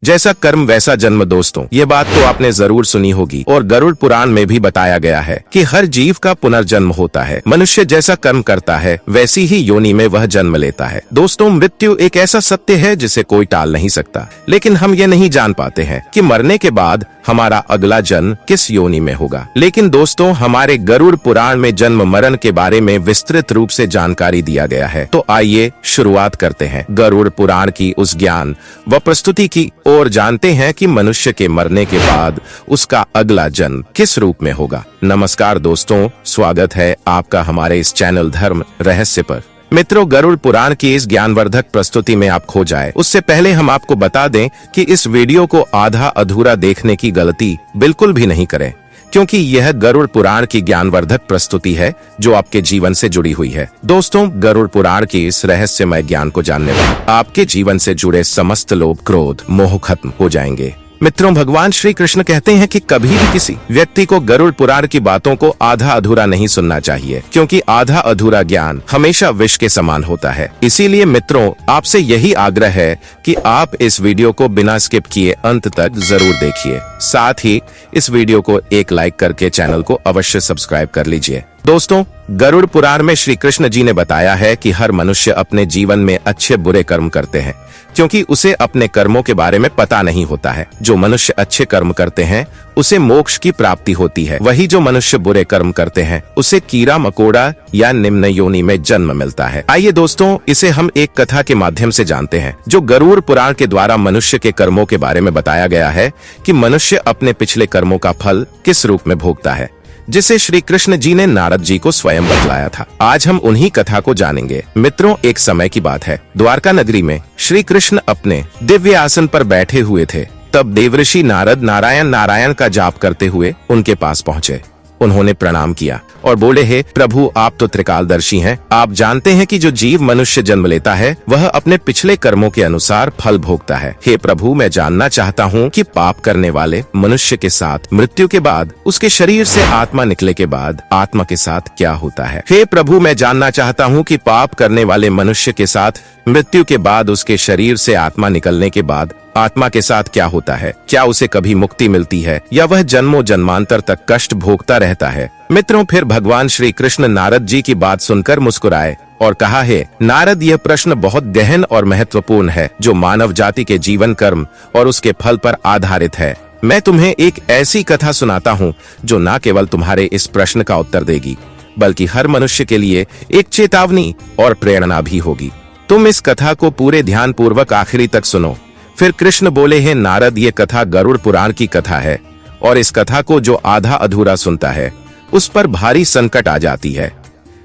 जैसा कर्म वैसा जन्म। दोस्तों, ये बात तो आपने जरूर सुनी होगी और गरुड़ पुराण में भी बताया गया है कि हर जीव का पुनर्जन्म होता है। मनुष्य जैसा कर्म करता है वैसी ही योनि में वह जन्म लेता है। दोस्तों, मृत्यु एक ऐसा सत्य है जिसे कोई टाल नहीं सकता, लेकिन हम ये नहीं जान पाते हैं कि मरने के बाद हमारा अगला जन्म किस योनि में होगा। लेकिन दोस्तों, हमारे गरुड़ पुराण में जन्म मरण के बारे में विस्तृत रूप से जानकारी दिया गया है। तो आइए शुरुआत करते हैं गरुड़ पुराण की उस ज्ञान व प्रस्तुति की और जानते हैं कि मनुष्य के मरने के बाद उसका अगला जन्म किस रूप में होगा। नमस्कार दोस्तों, स्वागत है आपका हमारे इस चैनल धर्म रहस्य पर। मित्रों, गरुड़ पुराण की इस ज्ञानवर्धक प्रस्तुति में आप खो जाए उससे पहले हम आपको बता दें कि इस वीडियो को आधा अधूरा देखने की गलती बिल्कुल भी नहीं करें, क्योंकि यह गरुड़ पुराण की ज्ञानवर्धक प्रस्तुति है जो आपके जीवन से जुड़ी हुई है। दोस्तों, गरुड़ पुराण की इस रहस्यमय ज्ञान को जानने पर आपके जीवन से जुड़े समस्त लोभ, क्रोध, मोह खत्म हो जाएंगे। मित्रों, भगवान श्री कृष्ण कहते हैं कि कभी भी किसी व्यक्ति को गरुड़ पुराण की बातों को आधा अधूरा नहीं सुनना चाहिए, क्योंकि आधा अधूरा ज्ञान हमेशा विष के समान होता है। इसीलिए मित्रों, आपसे यही आग्रह है कि आप इस वीडियो को बिना स्किप किए अंत तक जरूर देखिए। साथ ही इस वीडियो को एक लाइक करके चैनल को अवश्य सब्सक्राइब कर लीजिए। दोस्तों, गरुड़ पुराण में श्री कृष्ण जी ने बताया है कि हर मनुष्य अपने जीवन में अच्छे बुरे कर्म करते हैं, क्योंकि उसे अपने कर्मों के बारे में पता नहीं होता है। जो मनुष्य अच्छे कर्म करते हैं उसे मोक्ष की प्राप्ति होती है, वही जो मनुष्य बुरे कर्म करते हैं उसे कीड़ा मकोड़ा या निम्न योनि में जन्म मिलता है। आइए दोस्तों, इसे हम एक कथा के माध्यम से जानते हैं जो गरुड़ पुराण के द्वारा मनुष्य के कर्मों के बारे में बताया गया है कि मनुष्य अपने पिछले कर्मों का फल किस रूप में भोगता है, जिसे श्री कृष्ण जी ने नारद जी को स्वयं बतलाया था। आज हम उन्हीं कथा को जानेंगे। मित्रों, एक समय की बात है, द्वारका नगरी में श्री कृष्ण अपने दिव्य आसन पर बैठे हुए थे। तब देवऋषि नारद नारायण नारायण का जाप करते हुए उनके पास पहुँचे। उन्होंने प्रणाम किया और बोले, हे प्रभु, आप तो त्रिकालदर्शी हैं। आप जानते हैं कि जो जीव मनुष्य जन्म लेता है वह अपने पिछले कर्मों के अनुसार फल भोगता है। हे प्रभु, मैं जानना चाहता हूँ कि पाप करने वाले मनुष्य के साथ मृत्यु के बाद उसके शरीर से आत्मा निकले के बाद आत्मा के साथ क्या होता है। हे प्रभु, मैं जानना चाहता हूँ कि पाप करने वाले मनुष्य के साथ मृत्यु के बाद उसके शरीर से आत्मा निकलने के बाद आत्मा के साथ क्या होता है। क्या उसे कभी मुक्ति मिलती है या वह जन्मों जन्मांतर तक कष्ट भोगता रहता है। मित्रों, फिर भगवान श्री कृष्ण नारद जी की बात सुनकर मुस्कुराए और कहा, है नारद, यह प्रश्न बहुत गहन और महत्वपूर्ण है जो मानव जाति के जीवन कर्म और उसके फल पर आधारित है। मैं तुम्हें एक ऐसी कथा सुनाता हूँ जो न केवल तुम्हारे इस प्रश्न का उत्तर देगी बल्कि हर मनुष्य के लिए एक चेतावनी और प्रेरणा भी होगी। तुम इस कथा को पूरे ध्यान पूर्वक आखिरी तक सुनो। फिर कृष्ण बोले, हैं नारद, ये कथा गरुड़ पुराण की कथा है और इस कथा को जो आधा अधूरा सुनता है उस पर भारी संकट आ जाती है,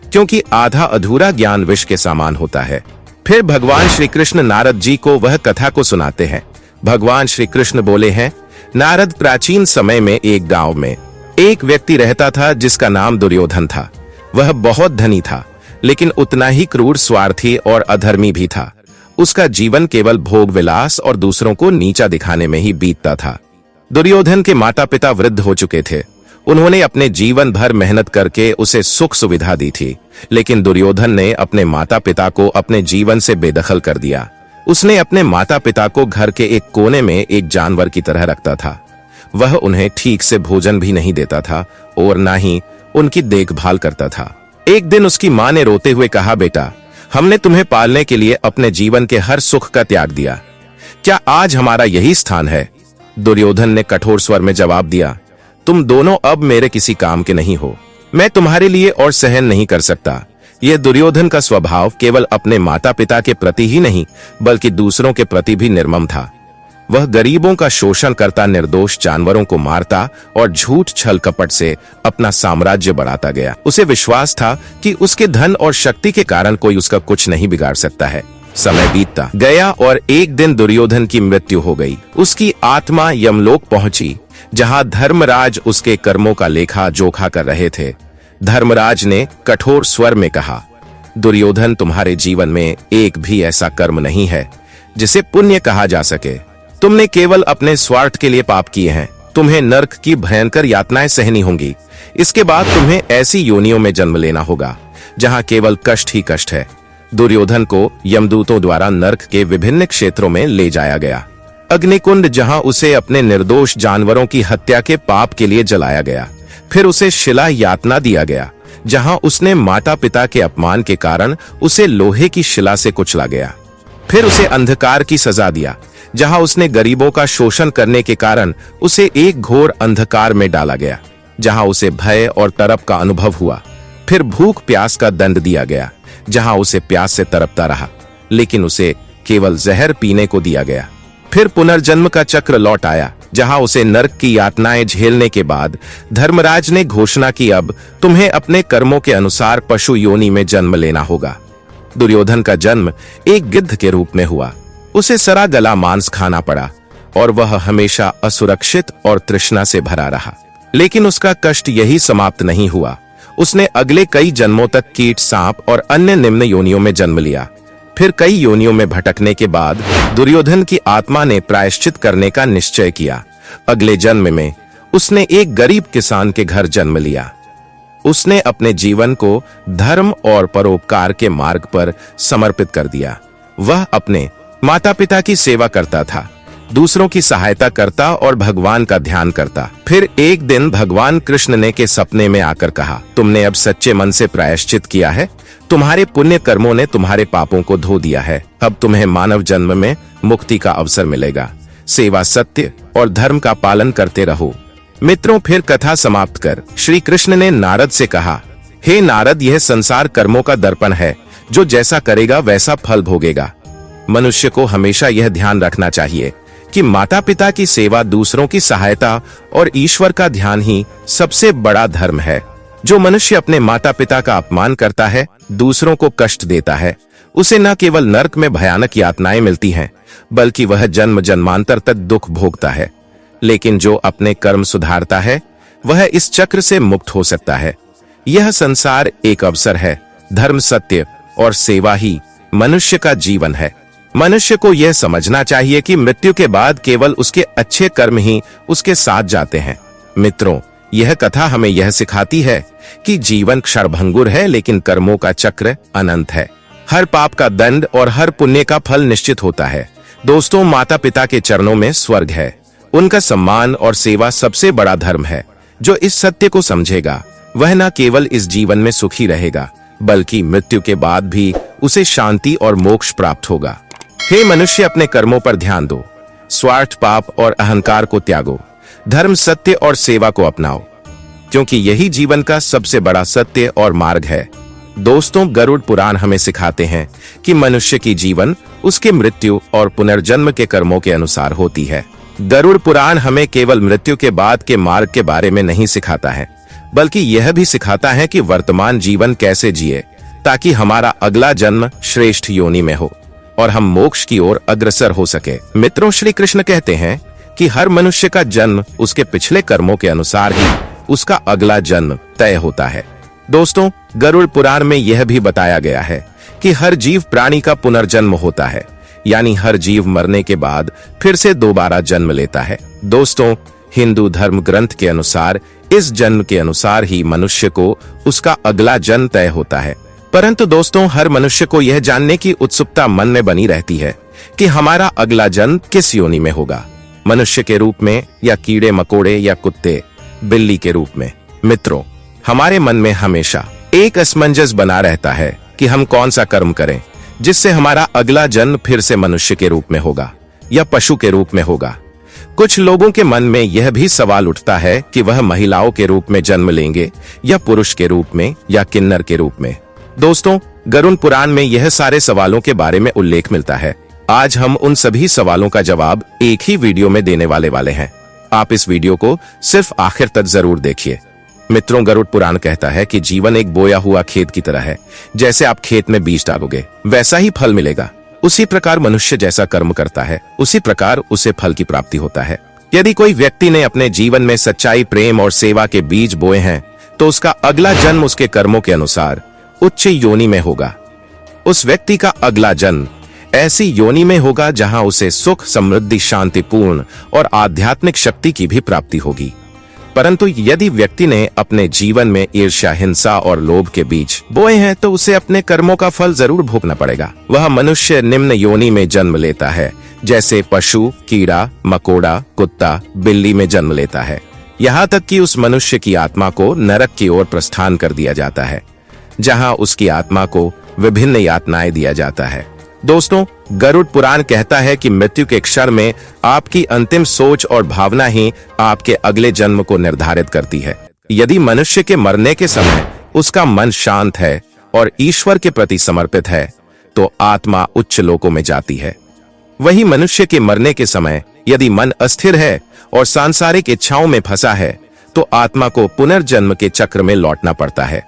क्योंकि आधा अधूरा ज्ञान विष के समान होता है। फिर भगवान श्री कृष्ण नारद जी को वह कथा को सुनाते हैं। भगवान श्री कृष्ण बोले हैं, नारद, प्राचीन समय में एक गांव में एक व्यक्ति रहता था जिसका नाम दुर्योधन था। वह बहुत धनी था, लेकिन उतना ही क्रूर, स्वार्थी और अधर्मी भी था। उसका जीवन केवल भोग विलास और दूसरों को नीचा दिखाने में ही बीतता था। दुर्योधन के माता पिता वृद्ध हो चुके थे। उन्होंने अपने जीवन भर मेहनत करके उसे सुख सुविधा दी थी, लेकिन दुर्योधन ने अपने माता पिता को अपने जीवन से बेदखल कर दिया। उसने अपने माता पिता को घर के एक कोने में एक जानवर की तरह रखता था। वह उन्हें ठीक से भोजन भी नहीं देता था और न ही उनकी देखभाल करता था। एक दिन उसकी माँ ने रोते हुए कहा, बेटा, हमने तुम्हें पालने के लिए अपने जीवन के हर सुख का त्याग दिया। क्या आज हमारा यही स्थान है? दुर्योधन ने कठोर स्वर में जवाब दिया, तुम दोनों अब मेरे किसी काम के नहीं हो। मैं तुम्हारे लिए और सहन नहीं कर सकता। यह दुर्योधन का स्वभाव केवल अपने माता पिता के प्रति ही नहीं बल्कि दूसरों के प्रति भी निर्मम था। वह गरीबों का शोषण करता, निर्दोष जानवरों को मारता और झूठ छल कपट से अपना साम्राज्य बढ़ाता गया। उसे विश्वास था कि उसके धन और शक्ति के कारण कोई उसका कुछ नहीं बिगाड़ सकता है। समय बीतता गया और एक दिन दुर्योधन की मृत्यु हो गई। उसकी आत्मा यमलोक पहुंची, जहां धर्मराज उसके कर्मों का लेखा जोखा कर रहे थे। धर्मराज ने कठोर स्वर में कहा, दुर्योधन, तुम्हारे जीवन में एक भी ऐसा कर्म नहीं है जिसे पुण्य कहा जा सके। तुमने केवल अपने स्वार्थ के लिए पाप किए हैं। तुम्हें नरक की भयंकर यातनाएं सहनी होंगी। इसके बाद तुम्हें ऐसी योनियों में जन्म लेना होगा जहां केवल कष्ट ही कष्ट है। दुर्योधन को यमदूतों द्वारा नरक के विभिन्न क्षेत्रों में ले जाया गया। अग्निकुंड, जहां उसे अपने निर्दोष जानवरों की हत्या के पाप के लिए जलाया गया। फिर उसे शिला यातना दिया गया, जहां उसने माता पिता के अपमान के कारण उसे लोहे की शिला से कुचला गया। फिर उसे अंधकार की सजा दिया, जहां उसने गरीबों का शोषण करने के कारण उसे एक घोर अंधकार में डाला गया, जहां उसे भय और तरप का अनुभव हुआ। फिर भूख प्यास का दंड दिया गया, जहां उसे प्यास से तरपता रहा, लेकिन उसे केवल जहर पीने को दिया गया। फिर पुनर्जन्म का चक्र लौट आया, जहां उसे नरक की यातनाएं झेलने के बाद धर्मराज ने घोषणा की, अब तुम्हें अपने कर्मों के अनुसार पशु योनि में जन्म लेना होगा। दुर्योधन का जन्म एक गिद्ध के रूप में हुआ। उसे सड़ा गला मांस खाना पड़ा और वह हमेशा असुरक्षित और तृष्णा से भरा रहा। लेकिन उसका कष्ट यही समाप्त नहीं हुआ। उसने अगले कई जन्मों तक कीट, सांप और अन्य निम्न योनियों में जन्म लिया। फिर कई योनियों में भटकने के बाद दुर्योधन की आत्मा ने प्रायश्चित करने का निश्चय किया। अगले जन्म में उसने एक गरीब किसान के घर जन्म लिया। उसने अपने जीवन को धर्म और परोपकार के मार्ग पर समर्पित कर दिया। वह अपने माता पिता की सेवा करता था, दूसरों की सहायता करता और भगवान का ध्यान करता। फिर एक दिन भगवान कृष्ण ने के सपने में आकर कहा, तुमने अब सच्चे मन से प्रायश्चित किया है, तुम्हारे पुण्य कर्मों ने तुम्हारे पापों को धो दिया है। अब तुम्हें मानव जन्म में मुक्ति का अवसर मिलेगा। सेवा, सत्य और धर्म का पालन करते रहो। मित्रों, फिर कथा समाप्त कर श्री कृष्ण ने नारद से कहा, हे नारद, यह संसार कर्मों का दर्पण है। जो जैसा करेगा वैसा फल भोगेगा। मनुष्य को हमेशा यह ध्यान रखना चाहिए कि माता पिता की सेवा, दूसरों की सहायता और ईश्वर का ध्यान ही सबसे बड़ा धर्म है। जो मनुष्य अपने माता पिता का अपमान करता है, दूसरों को कष्ट देता है, उसे न केवल नरक में भयानक यातनाएं मिलती हैं, बल्कि वह जन्म जन्मांतर तक दुख भोगता है। लेकिन जो अपने कर्म सुधारता है, वह इस चक्र से मुक्त हो सकता है। यह संसार एक अवसर है। धर्म, सत्य और सेवा ही मनुष्य का जीवन है। मनुष्य को यह समझना चाहिए कि मृत्यु के बाद केवल उसके अच्छे कर्म ही उसके साथ जाते हैं। मित्रों, यह कथा हमें यह सिखाती है कि जीवन क्षणभंगुर है, लेकिन कर्मों का चक्र अनंत है। हर पाप का दंड और हर पुण्य का फल निश्चित होता है। दोस्तों, माता पिता के चरणों में स्वर्ग है। उनका सम्मान और सेवा सबसे बड़ा धर्म है। जो इस सत्य को समझेगा, वह न केवल इस जीवन में सुखी रहेगा, बल्कि मृत्यु के बाद भी उसे शांति और मोक्ष प्राप्त होगा। हे मनुष्य, अपने कर्मों पर ध्यान दो। स्वार्थ, पाप और अहंकार को त्यागो। धर्म, सत्य और सेवा को अपनाओ, क्योंकि यही जीवन का सबसे बड़ा सत्य और मार्ग है। दोस्तों, गरुड़ पुराण हमें सिखाते हैं कि मनुष्य की जीवन उसके मृत्यु और पुनर्जन्म के कर्मों के अनुसार होती है। गरुड़ पुराण हमें केवल मृत्यु के बाद के मार्ग के बारे में नहीं सिखाता है, बल्कि यह भी सिखाता है कि वर्तमान जीवन कैसे जिए, ताकि हमारा अगला जन्म श्रेष्ठ योनि में हो और हम मोक्ष की ओर अग्रसर हो सके। मित्रों, श्री कृष्ण कहते हैं कि हर मनुष्य का जन्म उसके पिछले कर्मों के अनुसार ही उसका अगला जन्म तय होता है। दोस्तों, गरुड़ पुराण में यह भी बताया गया है कि हर जीव प्राणी का पुनर्जन्म होता है, यानी हर जीव मरने के बाद फिर से दोबारा जन्म लेता है। दोस्तों, हिंदू धर्म ग्रंथ के अनुसार इस जन्म के अनुसार ही मनुष्य को उसका अगला जन्म तय होता है। परंतु दोस्तों, हर मनुष्य को यह जानने की उत्सुकता मन में बनी रहती है कि हमारा अगला जन्म किस योनि में होगा, मनुष्य के रूप में या कीड़े मकोड़े या कुत्ते बिल्ली के रूप में। मित्रों, हमारे मन में हमेशा एक असमंजस बना रहता है कि हम कौन सा कर्म करें जिससे हमारा अगला जन्म फिर से मनुष्य के रूप में होगा या पशु के रूप में होगा। कुछ लोगों के मन में यह भी सवाल उठता है कि वह महिलाओं के रूप में जन्म लेंगे या पुरुष के रूप में या किन्नर के रूप में। दोस्तों, गरुड़ पुराण में यह सारे सवालों के बारे में उल्लेख मिलता है। आज हम उन सभी सवालों का जवाब एक ही वीडियो में देने वाले हैं। आप इस वीडियो को सिर्फ आखिर तक जरूर देखिए। मित्रों, गरुड़ पुराण कहता है कि जीवन एक बोया हुआ खेत की तरह है। जैसे आप खेत में बीज डालोगे, वैसा ही फल मिलेगा। उसी प्रकार मनुष्य जैसा कर्म करता है, उसी प्रकार उसे फल की प्राप्ति होता है। यदि कोई व्यक्ति ने अपने जीवन में सच्चाई, प्रेम और सेवा के बीज बोए हैं, तो उसका अगला जन्म उसके कर्मों के अनुसार उच्च योनि में होगा। उस व्यक्ति का अगला जन्म ऐसी योनि में होगा जहां उसे सुख, समृद्धि, शांतिपूर्ण और आध्यात्मिक शक्ति की भी प्राप्ति होगी। परंतु यदि व्यक्ति ने अपने जीवन में ईर्ष्या, हिंसा और लोभ के बीज बोए हैं तो उसे अपने कर्मों का फल जरूर भोगना पड़ेगा। वह मनुष्य निम्न योनि में जन्म लेता है, जैसे पशु, कीड़ा मकोड़ा, कुत्ता, बिल्ली में जन्म लेता है। यहाँ तक कि उस मनुष्य की आत्मा को नरक की ओर प्रस्थान कर दिया जाता है, जहाँ उसकी आत्मा को विभिन्न यातनाएं दिया जाता है। दोस्तों, गरुड़ पुराण कहता है कि मृत्यु के क्षण में आपकी अंतिम सोच और भावना ही आपके अगले जन्म को निर्धारित करती है। यदि मनुष्य के मरने के समय उसका मन शांत है और ईश्वर के प्रति समर्पित है तो आत्मा उच्च लोकों में जाती है। वही मनुष्य के मरने के समय यदि मन अस्थिर है और सांसारिक इच्छाओं में फंसा है तो आत्मा को पुनर्जन्म के चक्र में लौटना पड़ता है।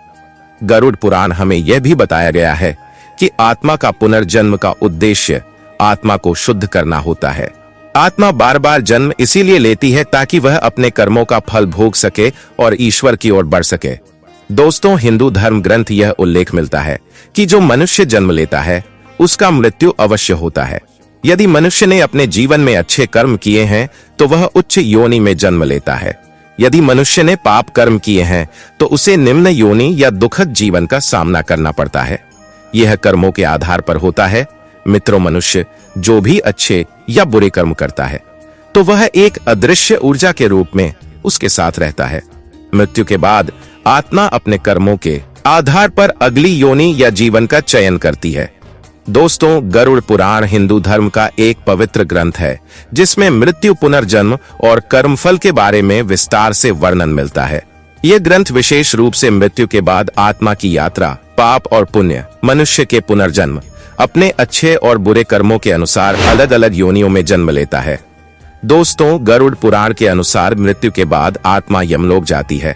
गरुड़ पुराण हमें यह भी बताया गया है कि आत्मा का पुनर्जन्म का उद्देश्य आत्मा को शुद्ध करना होता है। आत्मा बार बार जन्म इसीलिए लेती है ताकि वह अपने कर्मों का फल भोग सके और ईश्वर की ओर बढ़ सके। दोस्तों, हिंदू धर्म ग्रंथ यह उल्लेख मिलता है कि जो मनुष्य जन्म लेता है उसका मृत्यु अवश्य होता है। यदि मनुष्य ने अपने जीवन में अच्छे कर्म किए हैं तो वह उच्च योनि में जन्म लेता है। यदि मनुष्य ने पाप कर्म किए हैं तो उसे निम्न योनि या दुखद जीवन का सामना करना पड़ता है। यह कर्मों के आधार पर होता है। मित्रों, मनुष्य जो भी अच्छे या बुरे कर्म करता है तो वह एक अदृश्य ऊर्जा के रूप में उसके साथ रहता है। मृत्यु के बाद आत्मा अपने कर्मों के आधार पर अगली योनि या जीवन का चयन करती है। दोस्तों, गरुड़ पुराण हिंदू धर्म का एक पवित्र ग्रंथ है जिसमें मृत्यु, पुनर्जन्म और कर्मफल के बारे में विस्तार से वर्णन मिलता है। यह ग्रंथ विशेष रूप से मृत्यु के बाद आत्मा की यात्रा, पाप और पुण्य, मनुष्य के पुनर्जन्म, अपने अच्छे और बुरे कर्मों के अनुसार अलग अलग योनियों में जन्म लेता है। दोस्तों, गरुड़ पुराण के अनुसार मृत्यु के बाद आत्मा यमलोक जाती है,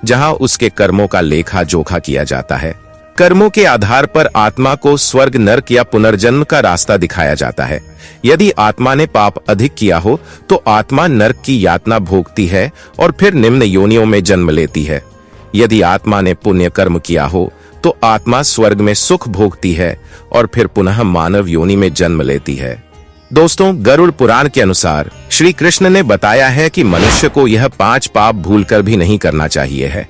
जहां उसके कर्मों का लेखा जोखा किया जाता है। कर्मों के आधार पर आत्मा को स्वर्ग, नरक या पुनर्जन्म का रास्ता दिखाया जाता है। यदि आत्मा ने पाप अधिक किया हो तो आत्मा नरक की यातना भोगती है और फिर निम्न योनियों में जन्म लेती है। यदि आत्मा ने पुण्य कर्म किया हो तो आत्मा स्वर्ग में सुख भोगती है और फिर पुनः मानव योनि में जन्म लेती है। दोस्तों, गरुड़ पुराण के अनुसार श्री कृष्ण ने बताया है कि मनुष्य को यह 5 पाप भूलकर भी नहीं करना चाहिए है,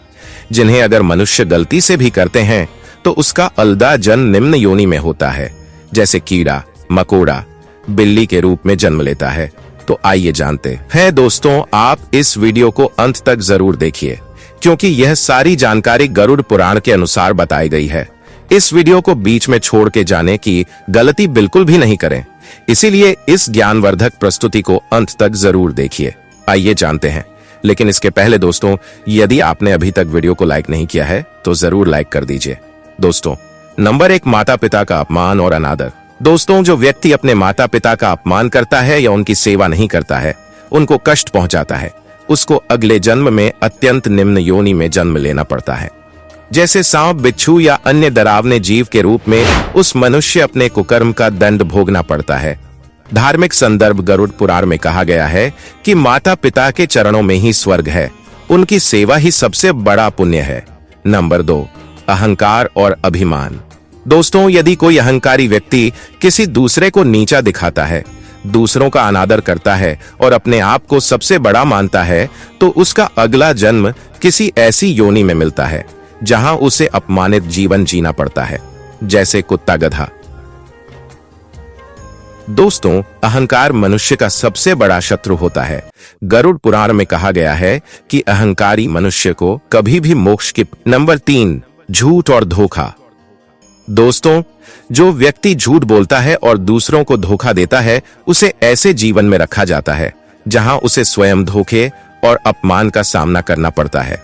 जिन्हें अगर मनुष्य गलती से भी करते हैं तो उसका अलदा जन्म निम्न योनि में होता है, जैसे कीड़ा मकोड़ा, बिल्ली के रूप में जन्म लेता है। तो आइए जानते हैं। दोस्तों, आप इस वीडियो को अंत तक जरूर देखिए क्योंकि यह सारी जानकारी गरुड़ पुराण के अनुसार बताई गई है। इस वीडियो को बीच में छोड़ के जाने की गलती बिल्कुल भी नहीं करें, इसीलिए इस ज्ञानवर्धक प्रस्तुति को अंत तक जरूर देखिए। आइए जानते हैं। लेकिन इसके पहले दोस्तों, यदि आपने अभी तक वीडियो को लाइक नहीं किया है तो जरूर लाइक कर दीजिए। दोस्तों, नंबर 1, माता पिता का अपमान और अनादर। दोस्तों, जो व्यक्ति अपने माता पिता का अपमान करता है या उनकी सेवा नहीं करता है, उनको कष्ट पहुंचाता है, उसको अगले जन्म में अत्यंत निम्न योनि में जन्म लेना पड़ता है। जैसे सांप, बिच्छू या अन्य डरावने जीव के रूप में उस मनुष्य अपने कुकर्म का दंड भोगना पड़ता है। धार्मिक संदर्भ गरुड़ पुराण में कहा गया है कि माता पिता के चरणों में ही स्वर्ग है, उनकी सेवा ही सबसे बड़ा पुण्य है। नंबर 2, अहंकार और अभिमान। दोस्तों, यदि कोई अहंकारी व्यक्ति किसी दूसरे को नीचा दिखाता है, दूसरों का अनादर करता है और अपने आप को सबसे बड़ा मानता है तो उसका अगला जन्म किसी ऐसी योनि में मिलता है जहां उसे अपमानित जीवन जीना पड़ता है, जैसे कुत्ता, गधा। दोस्तों, अहंकार मनुष्य का सबसे बड़ा शत्रु होता है। गरुड़ पुराण में कहा गया है कि अहंकारी मनुष्य को कभी भी मोक्ष की। नंबर 3, झूठ और धोखा। दोस्तों, जो व्यक्ति झूठ बोलता है और दूसरों को धोखा देता है, उसे ऐसे जीवन में रखा जाता है जहां उसे स्वयं धोखे और अपमान का सामना करना पड़ता है।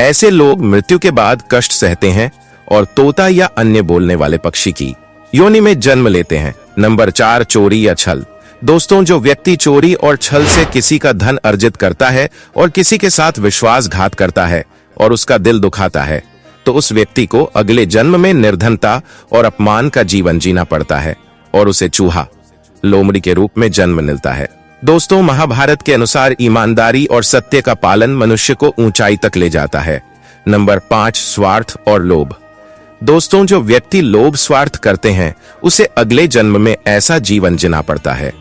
ऐसे लोग मृत्यु के बाद कष्ट सहते हैं और तोता या अन्य बोलने वाले पक्षी की योनि में जन्म लेते हैं। नंबर 4, चोरी या छल। दोस्तों, जो व्यक्ति चोरी और छल से किसी का धन अर्जित करता है और किसी के साथ विश्वासघात करता है और उसका दिल दुखाता है, तो उस व्यक्ति को अगले जन्म में निर्धनता और अपमान का जीवन जीना पड़ता है और उसे चूहा, लोमड़ी के रूप में जन्म मिलता है। दोस्तों, महाभारत के अनुसार ईमानदारी और सत्य का पालन मनुष्य को ऊंचाई तक ले जाता है। नंबर 5, स्वार्थ और लोभ। दोस्तों, जो व्यक्ति लोभ स्वार्थ करते हैं उसे अगले जन्म में ऐसा जीवन जीना पड़ता है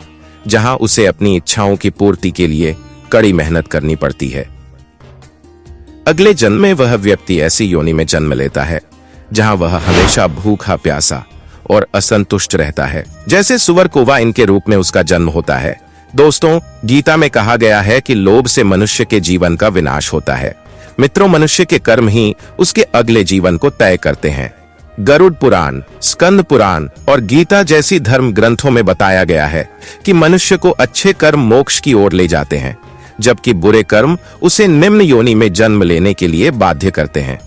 जहां उसे अपनी इच्छाओं की पूर्ति के लिए कड़ी मेहनत करनी पड़ती है। अगले जन्म में वह व्यक्ति ऐसी योनि में जन्म लेता है जहां वह हमेशा भूखा प्यासा और असंतुष्ट रहता है। जैसे सुअर कौवा इनके रूप में उसका जन्म होता है। दोस्तों, गीता में कहा गया है कि लोभ से मनुष्य के जीवन का विनाश होता है। मित्रों, मनुष्य के कर्म ही उसके अगले जीवन को तय करते हैं। गरुड़ पुराण, स्कंद पुराण और गीता जैसी धर्म ग्रंथों में बताया गया है कि मनुष्य को अच्छे कर्म मोक्ष की ओर ले जाते हैं, जबकि बुरे कर्म उसे निम्न योनि में जन्म लेने के लिए बाध्य करते हैं।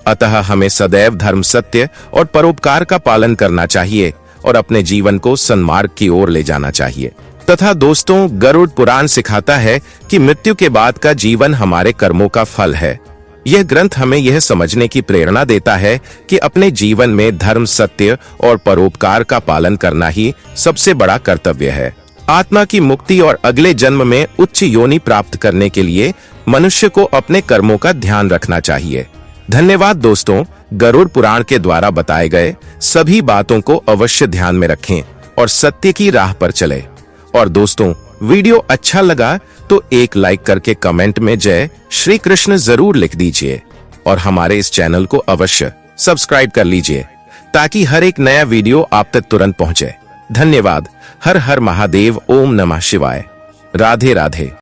अतः हमें सदैव धर्म, सत्य और परोपकार का पालन करना चाहिए और अपने जीवन को सन्मार्ग की ओर ले जाना चाहिए। तथा दोस्तों, गरुड़ पुराण सिखाता है कि मृत्यु के बाद का जीवन हमारे कर्मों का फल है। यह ग्रंथ हमें यह समझने की प्रेरणा देता है कि अपने जीवन में धर्म, सत्य और परोपकार का पालन करना ही सबसे बड़ा कर्तव्य है। आत्मा की मुक्ति और अगले जन्म में उच्च योनि प्राप्त करने के लिए मनुष्य को अपने कर्मों का ध्यान रखना चाहिए। धन्यवाद दोस्तों। गरुड़ पुराण के द्वारा बताए गए सभी बातों को अवश्य ध्यान में रखें और सत्य की राह पर चलें। और दोस्तों, वीडियो अच्छा लगा तो एक लाइक करके कमेंट में जय श्री कृष्ण जरूर लिख दीजिए और हमारे इस चैनल को अवश्य सब्सक्राइब कर लीजिए ताकि हर एक नया वीडियो आप तक तुरंत पहुंचे। धन्यवाद। हर हर महादेव। ओम नमः शिवाय। राधे राधे।